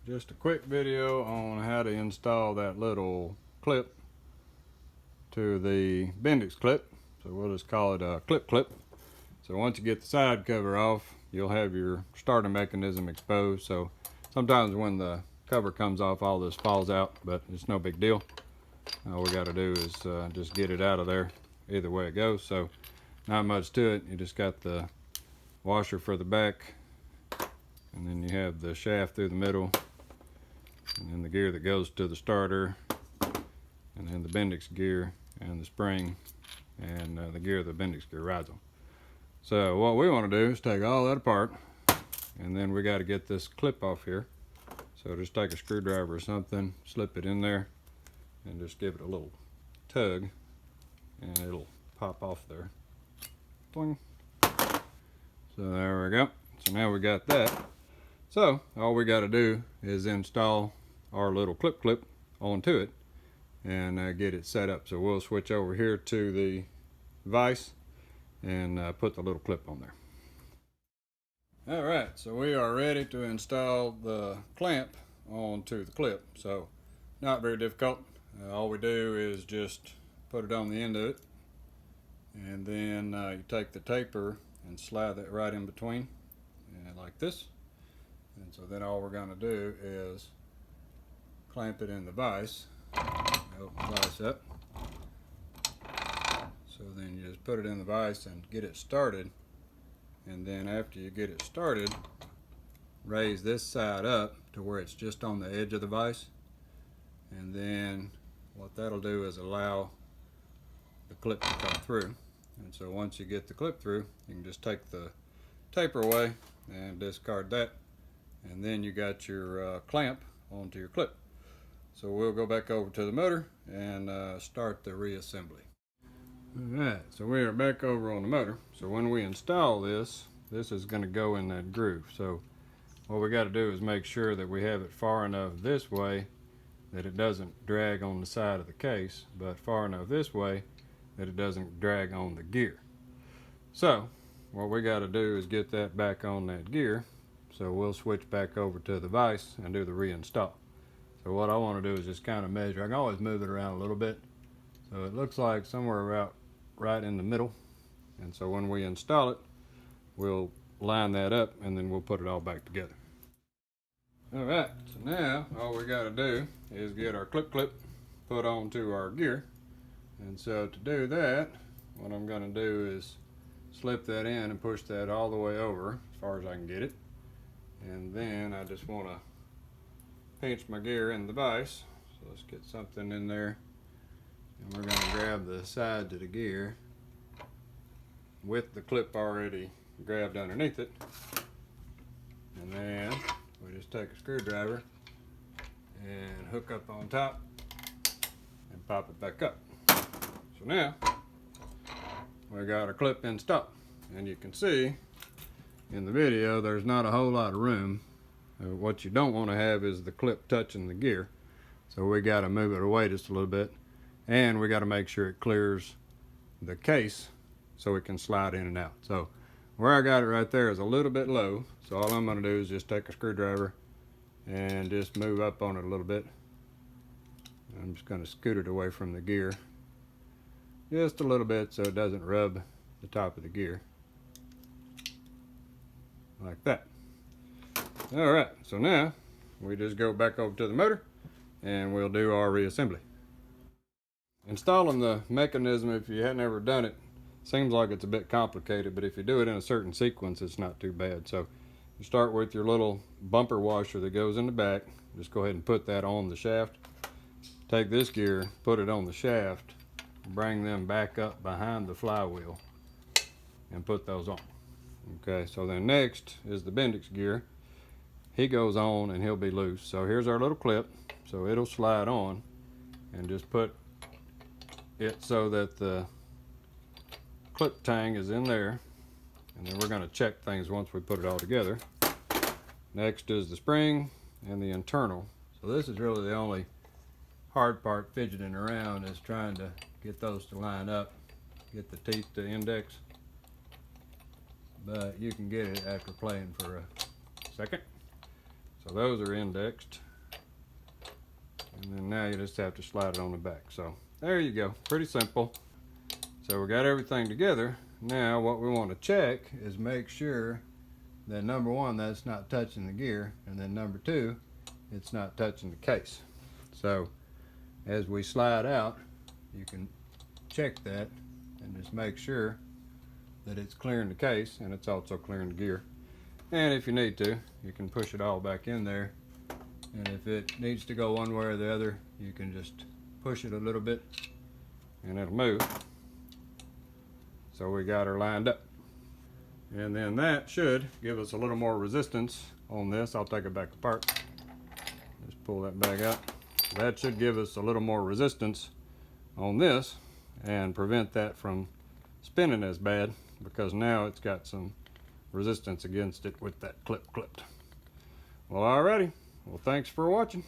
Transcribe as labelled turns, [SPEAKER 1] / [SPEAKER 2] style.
[SPEAKER 1] just a quick video on how to install that little clip to the Bendix clip. So we'll just call it a clip. So once you get the side cover off, you'll have your starter mechanism exposed. So sometimes when the cover comes off, all this falls out, but it's no big deal. All we got to do is just get it out of there either way it goes. So not much to it. You just got the washer for the back, and then you have the shaft through the middle, and then the gear that goes to the starter, and then the Bendix gear and the spring, and the gear the Bendix gear rides on. So what we want to do is take all that apart, and then we got to get this clip off here. So just take a screwdriver or something, slip it in there, and just give it a little tug, and it'll pop off there. Boing. So there we go. So now we got that. So all we got to do is install our little clip onto it and get it set up. So we'll switch over here to the vise and put the little clip on there. All right, so we are ready to install the clamp onto the clip. So not very difficult. All we do is just put it on the end of it, and then you take the taper and slide that right in between, and like this. And so then all we're going to do is clamp it in the vise. Open the vise up. So then you just put it in the vise and get it started. And then after you get it started, raise this side up to where it's just on the edge of the vise. And then what that'll do is allow the clip to come through. And so once you get the clip through, you can just take the taper away and discard that. And then you got your clamp onto your clip. So we'll go back over to the motor and start the reassembly. Alright, so we are back over on the motor. So when we install this is going to go in that groove. So what we got to do is make sure that we have it far enough this way that it doesn't drag on the side of the case, but far enough this way that it doesn't drag on the gear. So what we got to do is get that back on that gear. So we'll switch back over to the vise and do the reinstall. So what I want to do is just kind of measure. I can always move it around a little bit. So it looks like somewhere about right in the middle. And so when we install it, we'll line that up and then we'll put it all back together. Alright, so now all we got to do is get our clip put onto our gear. And so to do that, what I'm going to do is slip that in and push that all the way over as far as I can get it. And then I just want to pinch my gear in the vise. So let's get something in there. And we're going to grab the sides of the gear with the clip already grabbed underneath it. And then we just take a screwdriver and hook up on top and pop it back up. So now we got our clip installed, and you can see in the video there's not a whole lot of room. What you don't want to have is the clip touching the gear, so we got to move it away just a little bit, and we got to make sure it clears the case so it can slide in and out. So where I got it right there is a little bit low, so all I'm going to do is just take a screwdriver and just move up on it a little bit. I'm just going to scoot it away from the gear just a little bit so it doesn't rub the top of the gear, like that. Alright, so now we just go back over to the motor and we'll do our reassembly. Installing the mechanism, if you hadn't ever done it, seems like it's a bit complicated, but if you do it in a certain sequence, it's not too bad. So you start with your little bumper washer that goes in the back. Just go ahead and put that on the shaft. Take this gear, put it on the shaft, bring them back up behind the flywheel and put those on. Okay, so then next is the Bendix gear. He goes on and he'll be loose. So here's our little clip. So it'll slide on, and just put it so that the clip tang is in there, and then we're going to check things once we put it all together. Next is the spring and the internal. So this is really the only hard part, fidgeting around, is trying to get those to line up, get the teeth to index, but you can get it after playing for a second. So those are indexed. And then now you just have to slide it on the back. So there you go, pretty simple. So we got everything together. Now what we want to check is make sure that number one, that's not touching the gear, and then number two, it's not touching the case. So as we slide out, you can check that and just make sure that it's clearing the case and it's also clearing the gear. And if you need to, you can push it all back in there. And if it needs to go one way or the other, you can just push it a little bit and it'll move. So we got her lined up. And then that should give us a little more resistance on this. I'll take it back apart. Just pull that bag out. That should give us a little more resistance on this and prevent that from spinning as bad, because now it's got some resistance against it with that clip clipped. Well, alrighty. Well, thanks for watching.